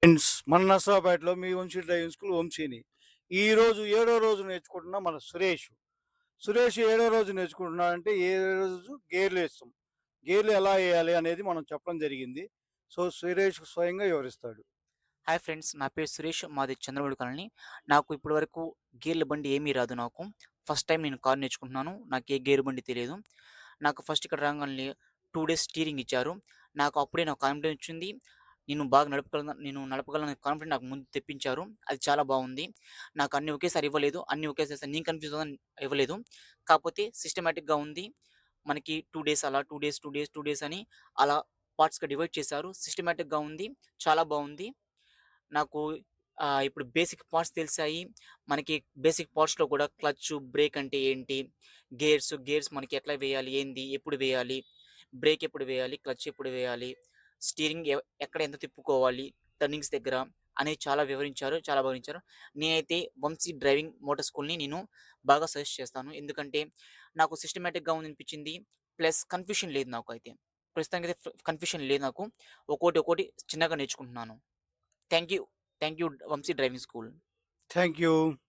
Friends, మన నర్సాపేటలో మీ Vamsi driving school వంశీని. ఈరోజు ఏడో రోజు నేర్చుకుంటున్నాం మన సురేష్. సురేష్ ఏడో రోజు నేర్చుకుంటున్నాడంటే ఏడో రోజు గేర్లు వేస్తాం. గేర్లు ఎలా వేయాలి అనేది మనం చెప్పడం జరిగింది. సో, సురేష్ స్వయంగా వివరిస్తాడు. Hi friends. నా పేరు సురేష్. మాది చంద్రబాబు కాలనీ. నాకు ఇప్పటివరకు గేర్ల బండి ఏమీ రాదు నాకు. ఫస్ట్ టైం నేను కారు నేర్చుకుంటున్నాను. నాకు ఏ గేర్ బండి తెలియదు. నాకు ఫస్ట్ ఇక్కడ రాంగాల్నే 2 డేస్ స్టీరింగ్ ఇచ్చారు. నాకు అప్పుడే నాకు కాన్ఫిడెన్స్ వచ్చింది. నేను నడపగలను కాన్ఫిడెన్స్ నాకు ముందు తెప్పించారు. అది చాలా బాగుంది. నాకు అన్నీ ఒకేసారి ఇవ్వలేదు. అన్నీ ఒకేసారి నేను కన్‌ఫ్యూజ్ అవ్వని ఇవ్వలేదు. కాకపోతే సిస్టమాటిక్‌గా ఉంది. మనకి 2 డేస్ అలా, 2 డేస్, 2 డేస్, 2 డేస్ అని అలా పార్ట్స్‌గా డివైడ్ చేశారు. సిస్టమాటిక్‌గా ఉంది. చాలా బాగుంది. నాకు ఇప్పుడు బేసిక్ పార్ట్స్ తెలిసాయి. మనకి బేసిక్ పార్ట్స్‌లో కూడా క్లచ్చు, బ్రేక్ అంటే ఏంటి? గేర్స్ మనకి ఎట్లా వేయాలి? ఏంది? ఎప్పుడు వేయాలి? బ్రేక్ ఎప్పుడు వేయాలి? క్లచ్ ఎప్పుడు వేయాలి? స్టీరింగ్ ఎక్కడ ఎంత తిప్పుకోవాలి? టర్నింగ్స్ దగ్గర అనేది చాలా వివరించారు. చాలా బాగా వివరించారు. నేనైతే వంశీ డ్రైవింగ్ మోటార్ స్కూల్‌ని నేను బాగా సజెస్ట్ చేస్తాను. ఎందుకంటే నాకు సిస్టమాటిక్‌గా ఉందనిపించింది. ప్లస్ కన్‌ఫ్యూషన్ లేదు నాకైతే. ప్రస్తుతానికైతే కన్‌ఫ్యూషన్ లేదు నాకు. ఒక్కోటి చిన్నగా నేర్చుకుంటున్నాను. Thank you. Thank you Vamshi driving school. Thank you.